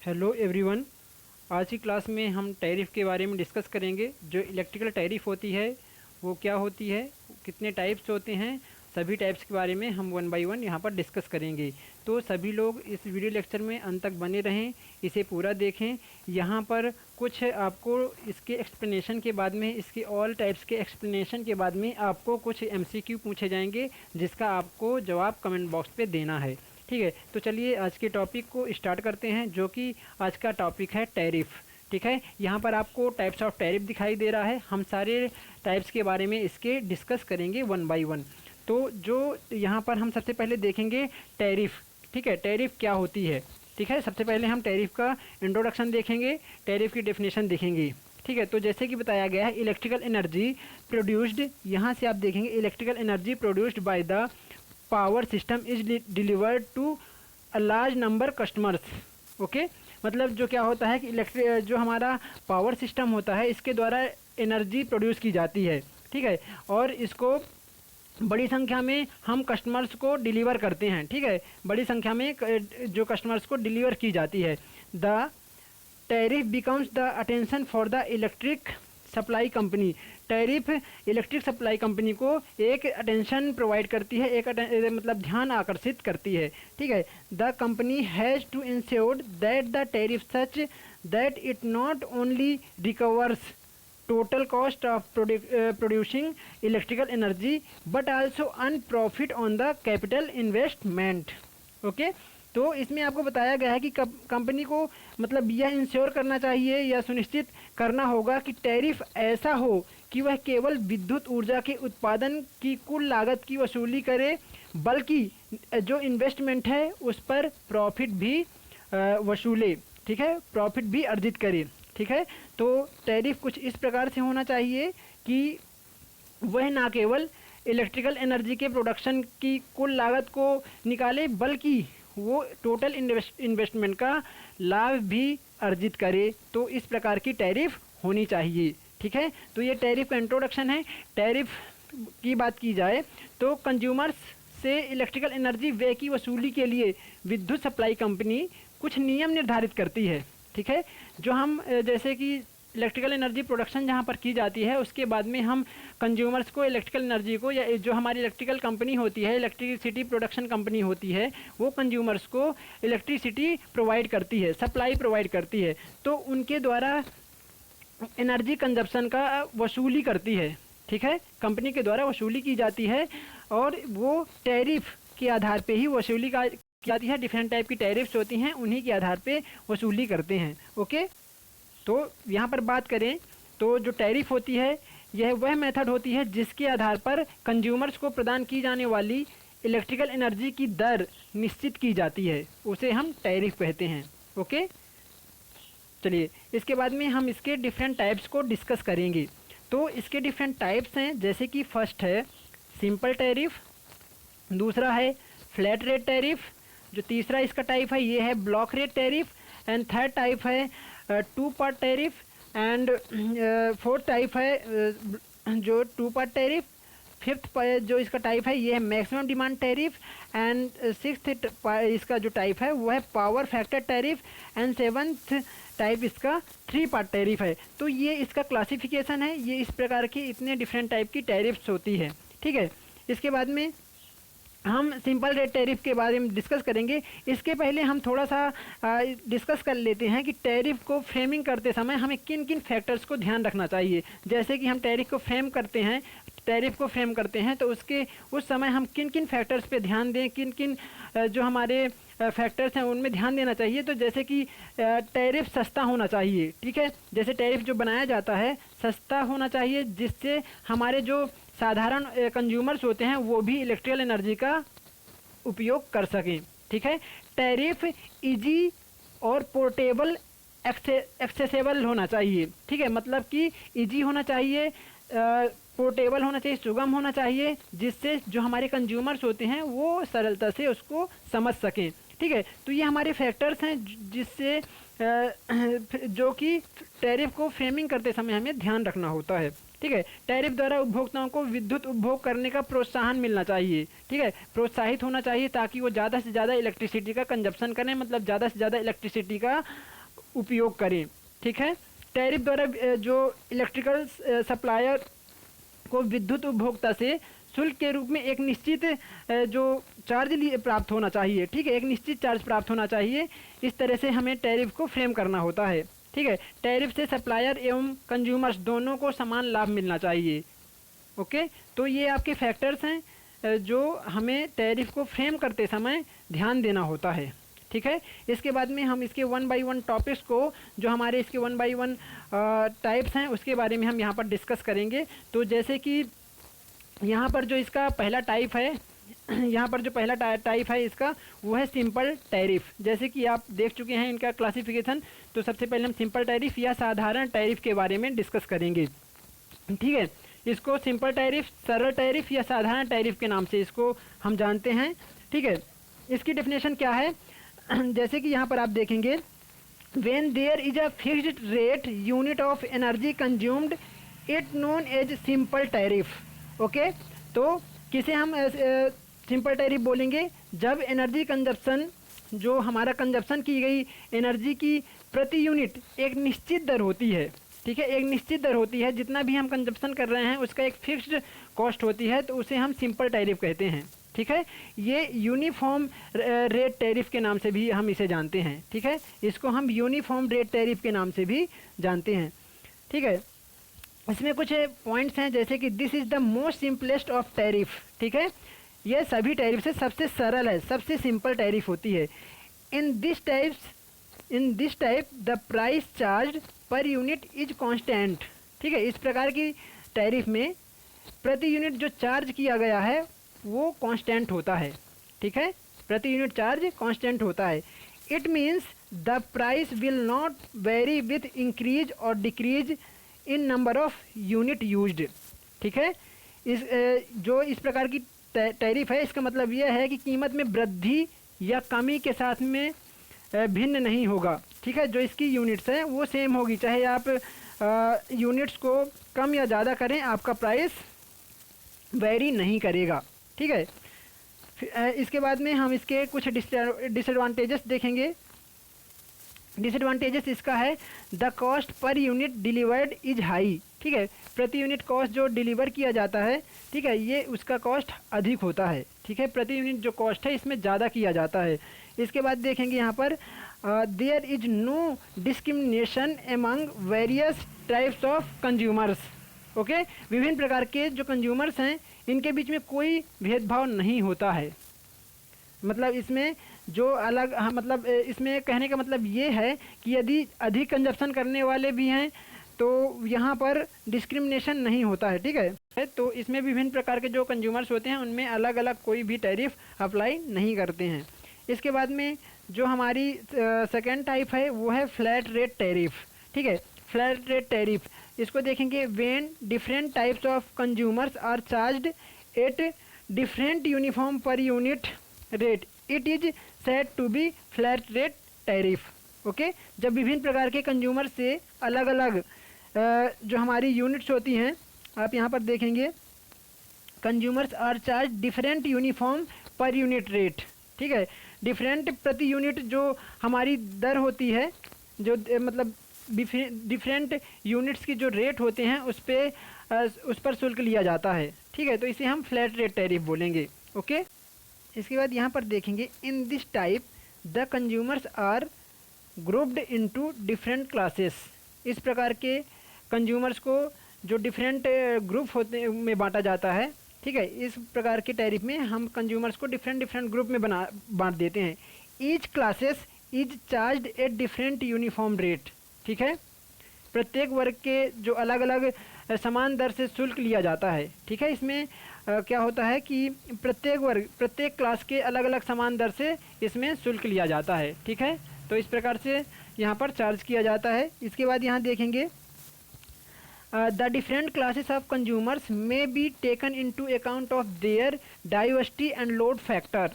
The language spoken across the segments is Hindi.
Hello everyone. आज की क्लास में हम टैरिफ के बारे में डिस्कस करेंगे। जो इलेक्ट्रिकल टैरिफ होती है वो क्या होती है, कितने टाइप्स होते हैं, सभी टाइप्स के बारे में हम वन बाय वन यहाँ पर डिस्कस करेंगे। तो सभी लोग इस वीडियो लेक्चर में अंत तक बने रहें, इसे पूरा देखें। यहाँ पर कुछ आपको इसके एक्सप्लेनेशन के बाद में, इसके ऑल टाइप्स के एक्सप्लेनेशन के बाद में आपको कुछ MCQ पूछे जाएंगे, जिसका आपको जवाब कमेंट बॉक्स पे देना है। ठीक है, तो चलिए आज के टॉपिक को स्टार्ट करते हैं, जो कि आज का टॉपिक है टैरिफ। ठीक है, यहाँ पर आपको टाइप्स ऑफ टैरिफ दिखाई दे रहा है। हम सारे टाइप्स के बारे में इसके डिस्कस करेंगे वन बाय वन। तो जो यहाँ पर हम सबसे पहले देखेंगे टैरिफ। ठीक है, टैरिफ क्या होती है। ठीक है, सबसे पहले हम टैरिफ का इंट्रोडक्शन देखेंगे, टैरिफ की डेफिनेशन देखेंगे। ठीक है, तो जैसे कि बताया गया है, इलेक्ट्रिकल एनर्जी प्रोड्यूस्ड, यहाँ से आप देखेंगे electrical energy produced by the power system is delivered to a large number customers. Okay, मतलब जो क्या होता है कि जो हमारा पावर सिस्टम होता है, इसके द्वारा एनर्जी प्रोड्यूस की जाती है। ठीक है, और इसको बड़ी संख्या में हम कस्टमर्स को डिलीवर करते हैं। ठीक है, बड़ी संख्या में जो कस्टमर्स को डिलीवर की जाती है। The tariff becomes the attention for the electric supply company. Tariff electric supply company को एक अटेंशन प्रोवाइड करती है, एक मतलब ध्यान आकर्षित करती है। ठीक है, the company has to ensure that the tariff such that it not only recovers total cost of producing electrical energy but also earn profit on the capital investment। Okay, तो इसमें आपको बताया गया है कि कंपनी को मतलब यह इंश्योर करना चाहिए या सुनिश्चित करना होगा कि टैरिफ ऐसा हो कि वह केवल विद्युत ऊर्जा के उत्पादन की कुल लागत की वसूली करे, बल्कि जो इन्वेस्टमेंट है उस पर प्रॉफिट भी वसूले। ठीक है, प्रॉफिट भी अर्जित करे। ठीक है, तो टैरिफ कुछ इस प्रकार से होना चाहिए कि वह ना केवल इलेक्ट्रिकल एनर्जी के प्रोडक्शन की कुल लागत को निकाले, बल्कि वो टोटल इन्वेस्टमेंट का लाभ भी अर्जित करे। तो इस प्रकार की टैरिफ होनी चाहिए। ठीक है, तो ये टैरिफ का इंट्रोडक्शन है। टैरिफ की बात की जाए तो कंज्यूमर्स से इलेक्ट्रिकल एनर्जी व्यय की वसूली के लिए विद्युत सप्लाई कंपनी कुछ नियम निर्धारित करती है। ठीक है, जो हम जैसे कि इलेक्ट्रिकल एनर्जी प्रोडक्शन जहाँ पर की जाती है, उसके बाद में हम कंज्यूमर्स को इलेक्ट्रिकल एनर्जी को, या जो हमारी इलेक्ट्रिकल कंपनी होती है, इलेक्ट्रिसिटी प्रोडक्शन कंपनी होती है, वो कंज्यूमर्स को इलेक्ट्रिसिटी प्रोवाइड करती है, सप्लाई प्रोवाइड करती है। तो उनके द्वारा एनर्जी कंजप्शन का वसूली करती है। ठीक है, कंपनी के द्वारा वसूली की जाती है और वो टैरिफ के आधार पर ही वसूली का जाती है। डिफरेंट टाइप की टैरिफ्स होती हैं, उन्हीं के आधार पे वसूली करते हैं। ओके, तो यहाँ पर बात करें तो जो टैरिफ होती है, यह वह मेथड होती है जिसके आधार पर कंज्यूमर्स को प्रदान की जाने वाली इलेक्ट्रिकल एनर्जी की दर निश्चित की जाती है, उसे हम टैरिफ कहते हैं। ओके, चलिए इसके बाद में हम इसके डिफरेंट टाइप्स को डिस्कस करेंगे। तो इसके डिफरेंट टाइप्स हैं, जैसे कि फर्स्ट है सिंपल टैरिफ, दूसरा है फ्लैट रेट टैरिफ, जो तीसरा इसका टाइप है ये है block rate tariff, and third type है two part tariff, and fourth type है जो टू पार्ट टैरिफ, फिफ्थ जो इसका टाइप है ये है maximum demand tariff, and sixth इसका जो टाइप है वो है power factor tariff, and seventh type इसका थ्री पार्ट टैरिफ है। तो ये इसका क्लासिफिकेशन है, ये इस प्रकार की इतने डिफरेंट टाइप की टैरिफ्स होती है। ठीक है, इसके बाद में हम सिंपल रेट टैरिफ के बारे में डिस्कस करेंगे। इसके पहले हम थोड़ा सा डिस्कस कर लेते हैं कि टैरिफ को फ्रेमिंग करते समय हमें किन किन फैक्टर्स को ध्यान रखना चाहिए। जैसे कि हम टैरिफ को फ्रेम करते हैं तो उस समय हम किन किन फैक्टर्स पे ध्यान दें, किन किन जो हमारे फैक्टर्स हैं उनमें ध्यान देना चाहिए। तो जैसे कि टैरिफ सस्ता होना चाहिए। ठीक है, जैसे टैरिफ जो बनाया जाता है सस्ता होना चाहिए, जिससे हमारे जो साधारण कंज्यूमर्स होते हैं वो भी इलेक्ट्रिकल एनर्जी का उपयोग कर सकें। ठीक है, टैरिफ इजी और पोर्टेबल एक्सेसिबल होना चाहिए। ठीक है, मतलब कि इजी होना चाहिए, पोर्टेबल होना चाहिए, सुगम होना चाहिए, जिससे जो हमारे कंज्यूमर्स होते हैं वो सरलता से उसको समझ सकें। ठीक है, तो ये हमारे फैक्टर्स हैं जिससे जो कि टैरिफ को फ्रेमिंग करते समय हमें ध्यान रखना होता है। ठीक है, टैरिफ द्वारा उपभोक्ताओं को विद्युत उपभोग करने का प्रोत्साहन मिलना चाहिए। ठीक है, प्रोत्साहित होना चाहिए ताकि वो ज़्यादा से ज़्यादा इलेक्ट्रिसिटी का कंजप्शन करें, मतलब ज़्यादा से ज़्यादा इलेक्ट्रिसिटी का उपयोग करें। ठीक है, टैरिफ द्वारा जो इलेक्ट्रिकल सप्लायर को विद्युत उपभोक्ता से शुल्क के रूप में एक निश्चित जो चार्ज प्राप्त होना चाहिए। ठीक है, एक निश्चित चार्ज प्राप्त होना चाहिए। इस तरह से हमें टैरिफ को फ्रेम करना होता है। ठीक है, टैरिफ से सप्लायर एवं कंज्यूमर्स दोनों को समान लाभ मिलना चाहिए। ओके, तो ये आपके फैक्टर्स हैं जो हमें टैरिफ को फ्रेम करते समय ध्यान देना होता है। ठीक है, इसके बाद में हम इसके 1 बाय 1 टॉपिक्स को, जो हमारे इसके 1 बाय 1 टाइप्स हैं, उसके बारे में हम यहाँ पर डिस्कस करेंगे। तो जैसे कि यहाँ पर जो इसका पहला टाइप है, यहाँ पर जो पहला टाइप है इसका, वो है सिंपल टैरिफ। जैसे कि आप देख चुके हैं इनका क्लासिफिकेशन। तो सबसे पहले हम सिंपल टैरिफ या साधारण टैरिफ के बारे में डिस्कस करेंगे। ठीक है, इसको सिंपल टैरिफ, सरल टैरिफ या साधारण टैरिफ के नाम से इसको हम जानते हैं। ठीक है, इसकी डेफिनेशन क्या है, जैसे कि यहाँ पर आप देखेंगे, when there is a fixed rate unit of energy consumed it known as simple tariff. Okay, तो किसे हम सिंपल टैरिफ बोलेंगे, जब एनर्जी कंजप्शन, जो हमारा कंजप्शन की गई एनर्जी की प्रति यूनिट एक निश्चित दर होती है। ठीक है, एक निश्चित दर होती है, जितना भी हम कंजप्शन कर रहे हैं उसका एक फिक्स्ड कॉस्ट होती है, तो उसे हम सिंपल टैरिफ कहते हैं। ठीक है, ये यूनिफॉर्म रेट टैरिफ के नाम से भी हम इसे जानते हैं। ठीक है, इसको हम यूनिफॉर्म रेट टैरिफ के नाम से भी जानते हैं। ठीक है, इसमें कुछ पॉइंट्स हैं, जैसे कि this is the most simplest of tariff. ठीक है, यह सभी टैरिफ से सबसे सरल है, सबसे सिंपल टैरिफ होती है। In this type the price charge per unit is constant. ठीक है, इस प्रकार की टैरिफ में प्रति यूनिट जो चार्ज किया गया है वो कांस्टेंट होता है। ठीक है, प्रति यूनिट चार्ज कांस्टेंट होता है। It means the price will not vary with increase और decrease in number of unit used. ठीक है, जो इस प्रकार की टैरिफ है, इसका मतलब यह है कि कीमत में वृद्धि या कमी के साथ में भिन्न नहीं होगा। ठीक है, जो इसकी यूनिट्स हैं वो सेम होगी, चाहे आप यूनिट्स को कम या ज़्यादा करें, आपका प्राइस वेरी नहीं करेगा। ठीक है, इसके बाद में हम इसके कुछ डिसएडवांटेजेस देखेंगे। डिसएडवांटेजेस इसका है, the cost per unit delivered is high. ठीक है, प्रति यूनिट कॉस्ट जो डिलीवर किया जाता है, ठीक है, ये उसका कॉस्ट अधिक होता है। ठीक है, प्रति यूनिट जो कॉस्ट है इसमें ज़्यादा किया जाता है। इसके बाद देखेंगे यहाँ पर, there is no discrimination among various types of consumers. Okay, विभिन्न प्रकार के जो कंज्यूमर्स हैं इनके बीच में कोई भेदभाव नहीं होता है। मतलब इसमें जो अलग, मतलब इसमें कहने का मतलब ये है कि यदि अधिक कंजप्शन करने वाले भी हैं तो यहाँ पर डिस्क्रिमिनेशन नहीं होता है। ठीक है, तो इसमें विभिन्न प्रकार के जो कंज्यूमर्स होते हैं उनमें अलग अलग कोई भी टैरिफ अप्लाई नहीं करते हैं। इसके बाद में जो हमारी सेकेंड टाइप है वो है फ्लैट रेट टैरिफ। ठीक है, फ्लैट रेट टैरिफ, इसको देखेंगे, when different types of consumers are charged at different uniform per unit rate it is said to be flat rate tariff. Okay, जब विभिन्न प्रकार के कंज्यूमर से अलग अलग जो हमारी यूनिट्स होती हैं, आप यहाँ पर देखेंगे, consumers are charge different uniform per unit rate. ठीक है, डिफरेंट प्रति यूनिट जो हमारी दर होती है, जो मतलब डिफरेंट यूनिट्स की जो रेट होते हैं उस पर शुल्क लिया जाता है। ठीक है, तो इसे हम फ्लैट रेट टैरिफ बोलेंगे। ओके, इसके बाद यहाँ पर देखेंगे, in this type the consumers are grouped into different classes. इस प्रकार के कंज्यूमर्स को जो डिफरेंट ग्रुप होते में बांटा जाता है। ठीक है, इस प्रकार के टैरिफ में हम कंज्यूमर्स को डिफरेंट ग्रुप में बांट देते हैं। Each classes is charged at different uniform rate. ठीक है, प्रत्येक वर्ग के जो अलग अलग समान दर से शुल्क लिया जाता है। ठीक है, इसमें क्या होता है कि प्रत्येक क्लास के अलग अलग समान दर से इसमें शुल्क लिया जाता है। ठीक है, तो इस प्रकार से यहाँ पर चार्ज किया जाता है। इसके बाद यहाँ देखेंगे, the different classes of consumers में be taken into account of their diversity and load factor.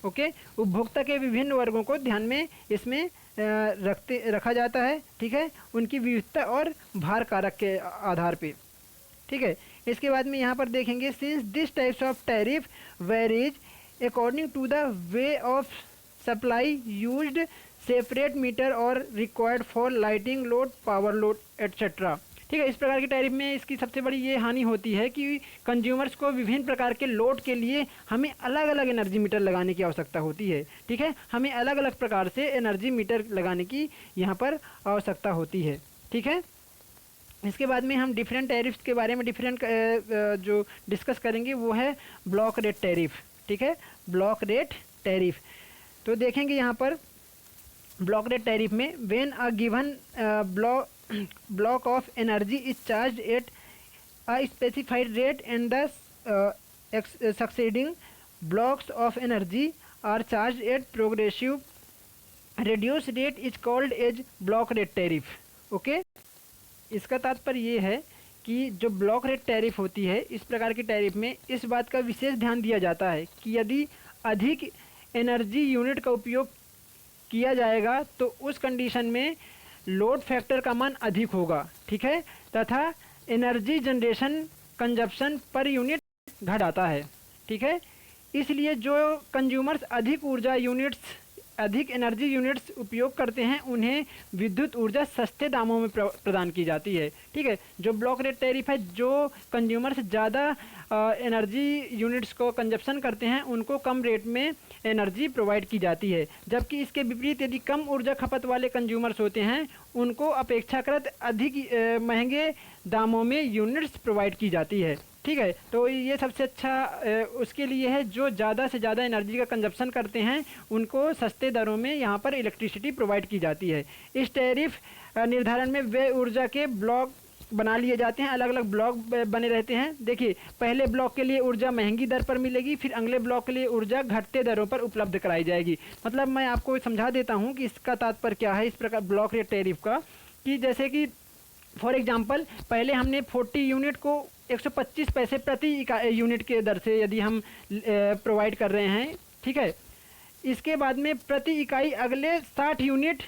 Okay, उपभोक्ता के विभिन्न वर्गों को ध्यान में इसमें रखा जाता है। ठीक है, उनकी विविधता और भार कारक के आधार पे। ठीक है, इसके बाद में यहाँ पर देखेंगे, since this types of tariff varies according to the way of supply used separate meter और required for lighting load, power load etcetera. ठीक है, इस प्रकार के टैरिफ में इसकी सबसे बड़ी ये हानि होती है कि कंज्यूमर्स को विभिन्न प्रकार के लोड के लिए हमें अलग अलग एनर्जी मीटर लगाने की आवश्यकता होती है। ठीक है, हमें अलग अलग प्रकार से एनर्जी मीटर लगाने की यहाँ पर आवश्यकता होती है। ठीक है, इसके बाद में हम डिफरेंट टैरिफ्स के बारे में जो डिस्कस करेंगे वो है ब्लॉक रेट टैरिफ। ठीक है, ब्लॉक रेट टैरिफ तो देखेंगे यहाँ पर ब्लॉक रेट टैरिफ में when a given block of energy is charged at a specified rate and the succeeding blocks of energy are charged at progressive reduced rate is called as block rate tariff। Okay, इसका तात्पर्य ये है कि जो ब्लॉक रेट टैरिफ होती है, इस प्रकार की टैरिफ में इस बात का विशेष ध्यान दिया जाता है कि यदि अधिक एनर्जी यूनिट का उपयोग किया जाएगा तो उस कंडीशन में लोड फैक्टर का मान अधिक होगा। ठीक है, तथा energy generation consumption per unit घट जाता है। ठीक है, इसलिए जो कंज्यूमर्स अधिक एनर्जी यूनिट्स उपयोग करते हैं उन्हें विद्युत ऊर्जा सस्ते दामों में प्रदान की जाती है। ठीक है, जो ब्लॉक रेट टैरिफ है, जो कंज्यूमर्स ज़्यादा एनर्जी यूनिट्स को कंजप्शन करते हैं उनको कम रेट में एनर्जी प्रोवाइड की जाती है, जबकि इसके विपरीत यदि कम ऊर्जा खपत वाले कंज्यूमर्स होते हैं उनको अपेक्षाकृत अधिक महंगे दामों में यूनिट्स प्रोवाइड की जाती है। ठीक है, तो ये सबसे अच्छा उसके लिए है जो ज़्यादा से ज़्यादा एनर्जी का कंजप्शन करते हैं उनको सस्ते दरों में यहाँ पर इलेक्ट्रिसिटी प्रोवाइड की जाती है। इस टैरिफ निर्धारण में वे ऊर्जा के ब्लॉक बना लिए जाते हैं, अलग अलग ब्लॉक बने रहते हैं। देखिए, पहले ब्लॉक के लिए ऊर्जा महंगी दर पर मिलेगी, फिर अगले ब्लॉक के लिए ऊर्जा घटते दरों पर उपलब्ध कराई जाएगी। मतलब मैं आपको समझा देता हूँ कि इसका तात्पर्य क्या है इस प्रकार ब्लॉक रेट टैरिफ का, कि जैसे कि फॉर एग्जांपल पहले हमने 40 यूनिट को 125 पैसे प्रति यूनिट के दर से यदि हम प्रोवाइड कर रहे हैं। ठीक है, इसके बाद में प्रति इकाई अगले 60 यूनिट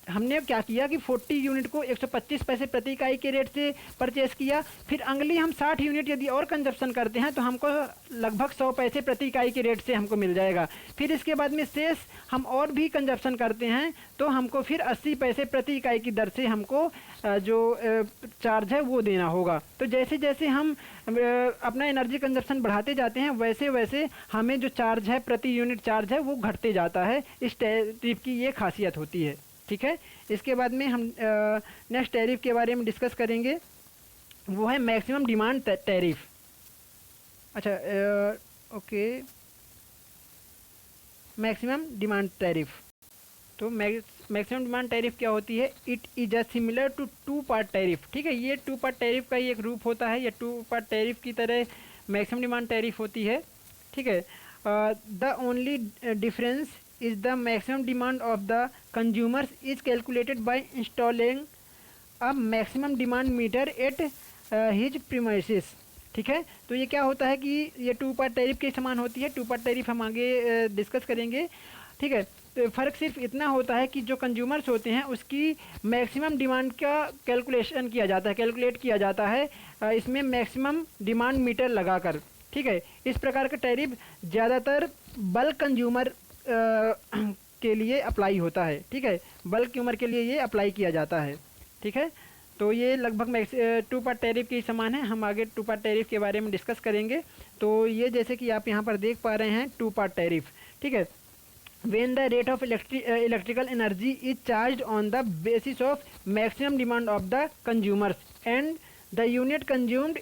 हमने क्या किया कि 40 यूनिट को 125 पैसे प्रति इकाई के रेट से परचेस किया, फिर अगली हम 60 यूनिट यदि और कंजप्शन करते हैं तो हमको लगभग 100 पैसे प्रति इकाई के रेट से हमको मिल जाएगा। फिर इसके बाद में शेष हम और भी कंजप्शन करते हैं तो हमको फिर 80 पैसे प्रति इकाई की दर से हमको जो चार्ज है वो देना होगा। तो जैसे जैसे हम अपना एनर्जी कंजप्शन बढ़ाते जाते हैं वैसे वैसे हमें जो चार्ज है प्रति यूनिट चार्ज है वो घटते जाता है। इस टैरिफ की ये खासियत होती है। ठीक है, इसके बाद में हम नेक्स्ट टैरिफ के बारे में डिस्कस करेंगे, वो है मैक्सिमम डिमांड टैरिफ। अच्छा, ओके, मैक्सिमम डिमांड टैरिफ। तो मैक्सिमम डिमांड टैरिफ क्या होती है? It is a similar to two part tariff. ठीक है, ये टू पार्ट टैरिफ का ही एक रूप होता है, या टू पार्ट टैरिफ की तरह मैक्सिमम डिमांड टैरिफ होती है। ठीक है, the only difference is the maximum demand of the consumers is calculated by installing a maximum demand meter at his premises। ठीक है, तो ये क्या होता है कि ये टू पार्ट टैरिफ के समान होती है। टू पार्ट टैरिफ हम आगे डिस्कस करेंगे। ठीक है, तो फ़र्क सिर्फ इतना होता है कि जो कंज्यूमर्स होते हैं उसकी मैक्सिमम डिमांड का कैलकुलेशन किया जाता है, कैलकुलेट किया जाता है इसमें मैक्सिमम डिमांड मीटर लगाकर। ठीक है, इस प्रकार का टैरिफ ज़्यादातर बल्क कंज्यूमर के लिए अप्लाई होता है। ठीक है, बल्क कंज्यूमर के लिए ये अप्लाई किया जाता है। ठीक है, तो ये लगभग टू पार्ट टैरिफ के समान है। हम आगे टू पार्ट टैरिफ के बारे में डिस्कस करेंगे। तो ये जैसे कि आप यहाँ पर देख पा रहे हैं टू पार्ट टैरिफ। ठीक है, when the rate of electrical energy is charged on the basis of maximum demand of the consumers and the unit consumed,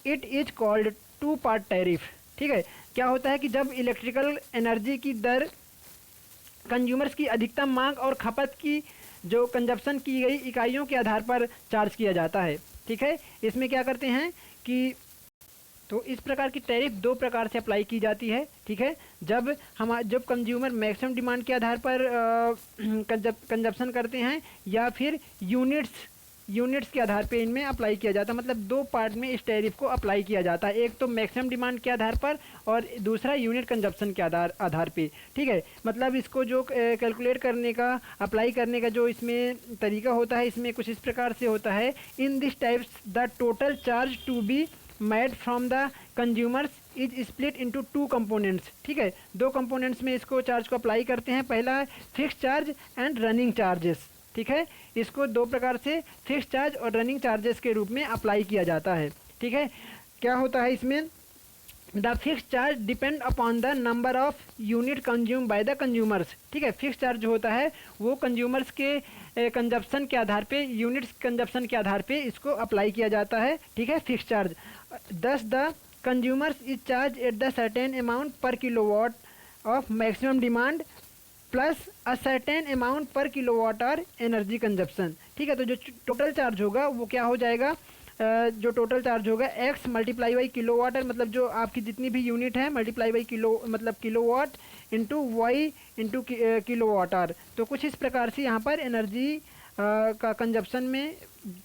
it is called two part tariff। ठीक है, क्या होता है कि जब इलेक्ट्रिकल एनर्जी की दर कंज्यूमर्स की अधिकतम मांग और खपत की जो कंजप्शन की गई इकाइयों के आधार पर चार्ज किया जाता है। ठीक है, इसमें क्या करते हैं कि तो इस प्रकार की टैरिफ दो प्रकार से अप्लाई की जाती है। ठीक है, जब कंज्यूमर मैक्सिमम डिमांड के आधार पर कंजप्शन करते हैं या फिर यूनिट्स के आधार पे इनमें अप्लाई किया जाता है। मतलब दो पार्ट में इस टैरिफ को अप्लाई किया जाता है, एक तो मैक्सिमम डिमांड के आधार पर और दूसरा यूनिट कंजप्शन के आधार पे। ठीक है, मतलब इसको जो कैलकुलेट करने का, अप्लाई करने का जो इसमें तरीका होता है, इसमें कुछ इस प्रकार से होता है। In this types the total charge to be made from the consumers is split into two components. ठीक है, दो कंपोनेंट्स में इसको चार्ज को अप्लाई करते हैं। पहला है fix charge and running charges. ठीक है, इसको दो प्रकार से फिक्स चार्ज और रनिंग चार्जेस के रूप में अप्लाई किया जाता है। ठीक है, क्या होता है इसमें, the fix charge depend upon the number of unit consume by the consumers. ठीक है, फिक्स चार्ज जो होता है वो कंज्यूमर्स के कंजप्शन के आधार पे, यूनिट्स कंजप्शन के आधार पे इसको अप्लाई किया जाता है। ठीक है, fix charge. Thus the consumers is charge at the certain amount per kilowatt of maximum demand plus a certain amount per kilowatt hour energy consumption. ठीक है, तो जो टोटल चार्ज होगा वो क्या हो जाएगा, जो टोटल चार्ज होगा x multiply by kilowatt, मतलब जो आपकी जितनी भी यूनिट है मल्टीप्लाई बाई किलो, मतलब kilowatt into Y into kilowatt R. तो कुछ इस प्रकार से यहाँ पर एनर्जी का कंजप्शन में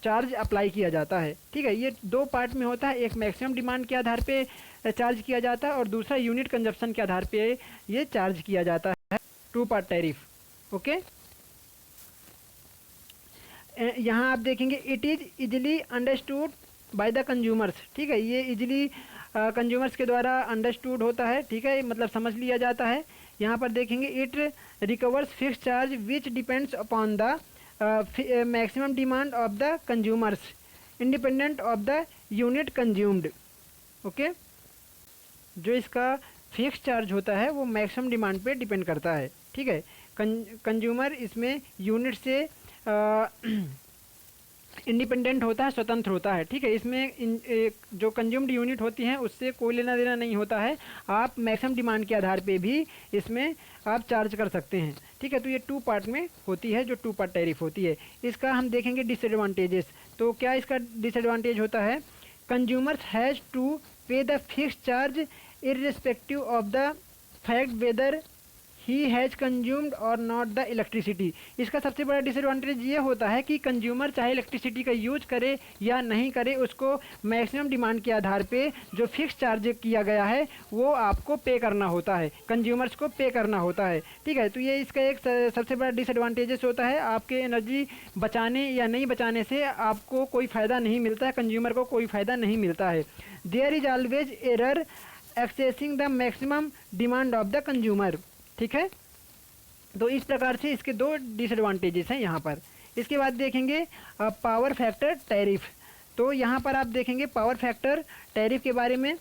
चार्ज अप्लाई किया जाता है। ठीक है, ये दो पार्ट में होता है, एक मैक्सिमम डिमांड के आधार पे चार्ज किया जाता है और दूसरा यूनिट कंजप्शन के आधार पे ये चार्ज किया जाता है। Two part tariff. ओके, यहाँ आप देखेंगे it is easily understood by the consumers. ठीक है, ये इजली कंज्यूमर्स के द्वारा अंडरस्टूड होता है। ठीक है, मतलब समझ लिया जाता है। यहाँ पर देखेंगे it recovers fix charge which depends upon the maximum demand of the consumers independent of the unit consumed. Okay, जो इसका फिक्स चार्ज होता है वो मैक्सिमम डिमांड पे डिपेंड करता है। ठीक है, कंज्यूमर इसमें यूनिट से इंडिपेंडेंट होता है, स्वतंत्र होता है। ठीक है, इसमें जो कंज्यूम्ड यूनिट होती हैं उससे कोई लेना देना नहीं होता है। आप मैक्सिमम डिमांड के आधार पे भी इसमें आप चार्ज कर सकते हैं। ठीक है, तो ये टू पार्ट में होती है, जो टू पार्ट टैरिफ होती है। इसका हम देखेंगे डिसएडवांटेजेस। तो क्या इसका डिसएडवांटेज होता है, कंज्यूमर्स हैज़ टू पे the fix charge irrespective of the fact weather he has consumed और नॉट द इलेक्ट्रिसिटी। इसका सबसे बड़ा डिसएडवांटेज ये होता है कि कंज्यूमर चाहे इलेक्ट्रिसिटी का यूज करे या नहीं करे, उसको मैक्सिमम डिमांड के आधार पे जो फिक्स चार्ज किया गया है वो आपको पे करना होता है, कंज्यूमर्स को पे करना होता है। ठीक है, तो ये इसका एक सबसे बड़ा डिसएडवांटेजेस होता है। आपके एनर्जी बचाने या नहीं बचाने से आपको कोई फ़ायदा नहीं मिलता है, कंज्यूमर को कोई फ़ायदा नहीं मिलता है। There is always error accessing the maximum demand of the consumer. ठीक है, तो इस प्रकार से इसके दो डिसएडवांटेजेस हैं यहाँ पर। इसके बाद देखेंगे पावर फैक्टर टैरिफ। तो यहाँ पर आप देखेंगे पावर फैक्टर टैरिफ के बारे में,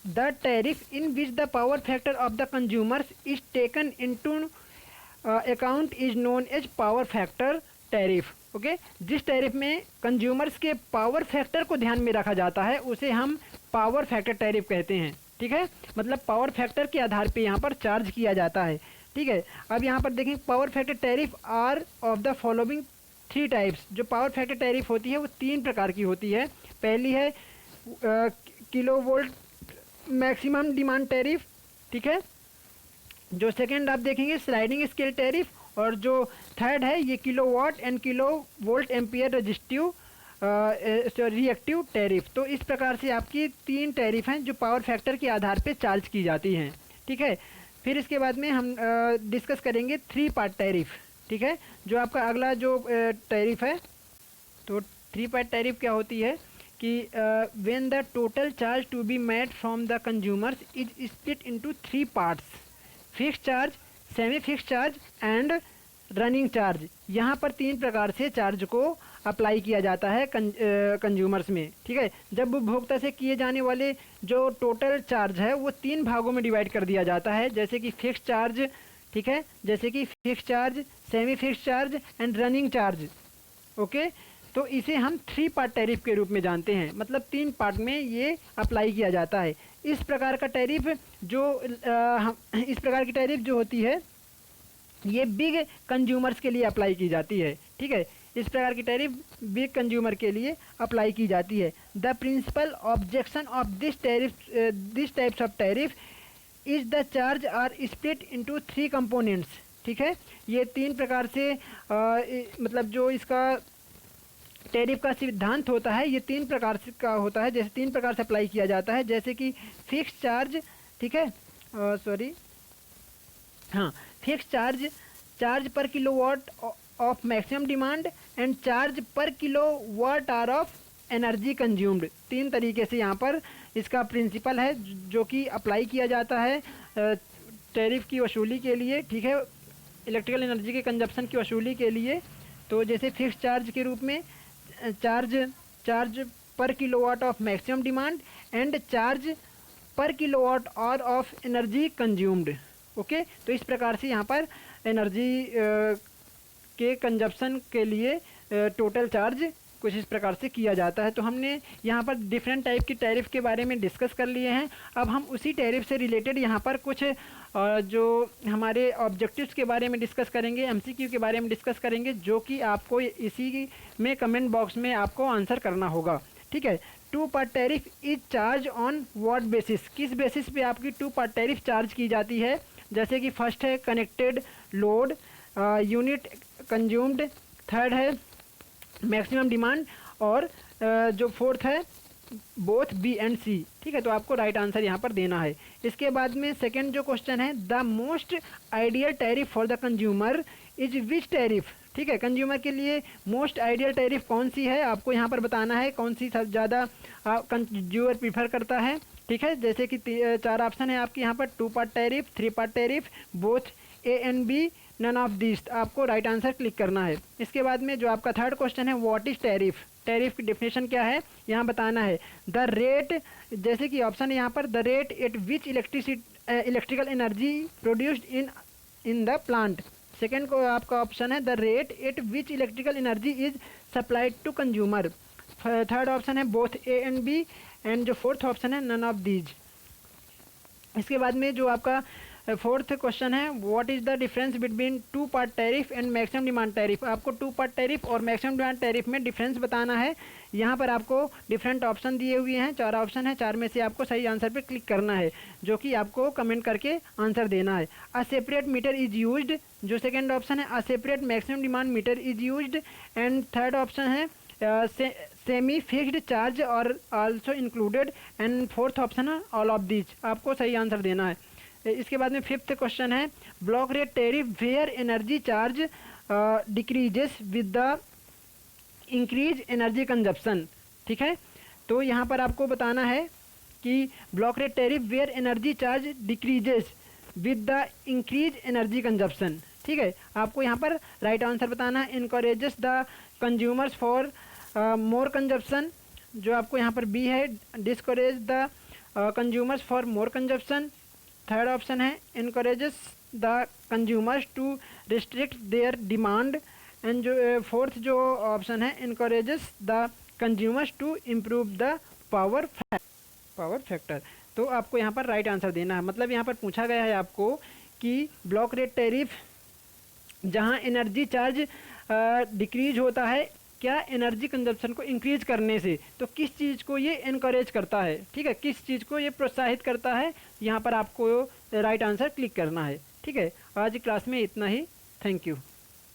the tariff in which the power factor of the consumers is taken into account is known as power factor tariff. Okay, जिस टैरिफ में कंज्यूमर्स के पावर फैक्टर को ध्यान में रखा जाता है उसे हम पावर फैक्टर टैरिफ कहते हैं। ठीक है, मतलब पावर फैक्टर के आधार पे यहाँ पर चार्ज किया जाता है। ठीक है, अब यहाँ पर देखें power factor tariff are of the following three types. जो पावर फैक्टर टैरिफ होती है वो तीन प्रकार की होती है। पहली है kilo volt maximum demand tariff. ठीक है, जो सेकंड आप देखेंगे स्लाइडिंग स्केल टैरिफ, और जो थर्ड है ये kilowatt and kilovolt ampere resistive reactive tariff. तो इस प्रकार से आपकी तीन टैरिफ हैं जो पावर फैक्टर के आधार पे चार्ज की जाती हैं। ठीक है, फिर इसके बाद में हम डिस्कस करेंगे थ्री पार्ट टैरिफ। ठीक है, जो आपका अगला जो टैरिफ है, तो थ्री पार्ट टैरिफ क्या होती है कि when the total charge to be made from the consumers is split into three parts, fix charge, semi fix charge and running charge. यहाँ पर तीन प्रकार से चार्ज को अप्लाई किया जाता है कंज्यूमर्स में। ठीक है, जब उपभोक्ता से किए जाने वाले जो टोटल चार्ज है वो तीन भागों में डिवाइड कर दिया जाता है, जैसे कि फिक्स चार्ज। ठीक है, जैसे कि fix charge, semi fix charge and running charge. Okay, तो इसे हम थ्री पार्ट टैरिफ के रूप में जानते हैं, मतलब तीन पार्ट में ये अप्लाई किया जाता है। इस प्रकार का टैरिफ इस प्रकार की टैरिफ जो होती है ये बिग कंज्यूमर्स के लिए अप्लाई की जाती है। ठीक है, इस प्रकार की टैरिफ बिग कंज्यूमर के लिए अप्लाई की जाती है। The principle objection of this types of tariff is the charge are split into three components. ठीक है, ये तीन प्रकार से मतलब जो इसका टैरिफ का सिद्धांत होता है ये तीन प्रकार से का होता है, जैसे तीन प्रकार से अप्लाई किया जाता है, जैसे कि फिक्स चार्ज। ठीक है, fix charge per kilowatt of maximum demand and charge per kilowatt hour of energy consumed. तीन तरीके से यहाँ पर इसका प्रिंसिपल है जो कि अप्लाई किया जाता है टैरिफ की वसूली के लिए, ठीक है, इलेक्ट्रिकल एनर्जी के कंजप्शन की वसूली के लिए। तो जैसे फिक्स चार्ज के रूप में charge per kilowatt of maximum demand and charge per kilowatt hour of energy consumed. Okay, तो इस प्रकार से यहाँ पर एनर्जी के कंजप्शन के लिए टोटल चार्ज कुछ इस प्रकार से किया जाता है। तो हमने यहाँ पर डिफरेंट टाइप की टैरिफ के बारे में डिस्कस कर लिए हैं। अब हम उसी टैरिफ से रिलेटेड यहाँ पर कुछ जो हमारे ऑब्जेक्टिव्स के बारे में डिस्कस करेंगे, एमसीक्यू के बारे में डिस्कस करेंगे, जो कि आपको इसी में कमेंट बॉक्स में आपको आंसर करना होगा, ठीक है। 2 part tariff is charge on what basis, किस बेसिस पे आपकी 2 पार्ट टैरिफ चार्ज की जाती है। जैसे कि फर्स्ट है connected load, unit consumed, third है मैक्सिमम डिमांड, और जो फोर्थ है बोथ बी एंड सी, ठीक है। तो आपको राइट आंसर यहाँ पर देना है। इसके बाद में सेकंड जो क्वेश्चन है, the most ideal tariff for the consumer is which tariff, ठीक है। कंज्यूमर के लिए मोस्ट आइडियल टैरिफ कौन सी है, आपको यहाँ पर बताना है कौन सी सबसे ज़्यादा कंज्यूमर प्रीफर करता है, ठीक है। जैसे कि 4 ऑप्शन है आपके यहाँ पर, 2 part tariff, 3 part tariff, both A and B, none of this. आपको राइट आंसर क्लिक करना है। इसके बाद में जो आपका थर्ड क्वेश्चन है, व्हाट इज टैरिफ, टैरिफ की डेफिनेशन क्या है यहाँ बताना है। द रेट, जैसे कि ऑप्शन है यहाँ पर, the rate at which electrical energy produced in the plant. Second को आपका ऑप्शन है the rate at which electrical energy is supplied to consumer. Third option है both A and B, and जो फोर्थ ऑप्शन है नन ऑफ दीज। इसके बाद में जो आपका फोर्थ क्वेश्चन है, what is the difference between 2 part tariff and maximum demand tariff. आपको 2 पार्ट टैरिफ और मैक्सिमम डिमांड टैरिफ में डिफरेंस बताना है। यहाँ पर आपको डिफरेंट ऑप्शन दिए हुए हैं, 4 ऑप्शन है, 4 में से आपको सही आंसर पे क्लिक करना है, जो कि आपको कमेंट करके आंसर देना है। A separate meter is used, जो सेकेंड ऑप्शन है, a separate maximum demand meter is used, and third option है सेमी फिक्स्ड चार्ज और also included, and fourth option है ऑल ऑफ दीज। आपको सही आंसर देना है। इसके बाद में फिफ्थ क्वेश्चन है, block rate tariff where energy charge decreases with the increase energy consumption, ठीक है। तो यहाँ पर आपको बताना है कि block rate tariff where energy charge decreases with the increase energy consumption, ठीक है। आपको यहाँ पर राइट आंसर बताना है। Encourages the consumers for more consumption, जो आपको यहाँ पर बी है। Discourage the consumers for more consumption. Third option है encourages the consumers to restrict their demand, and जो फोर्थ जो ऑप्शन है, encourages the consumers to improve the power factor. तो आपको यहाँ पर राइट आंसर देना है। मतलब यहाँ पर पूछा गया है आपको कि ब्लॉक रेट टैरिफ जहाँ एनर्जी चार्ज डिक्रीज होता है, क्या एनर्जी कंजप्शन को इंक्रीज करने से, तो किस चीज़ को ये इनकरेज करता है, ठीक है, किस चीज़ को ये प्रोत्साहित करता है, यहाँ पर आपको राइट आंसर क्लिक करना है, ठीक है। आज की क्लास में इतना ही। Thank you.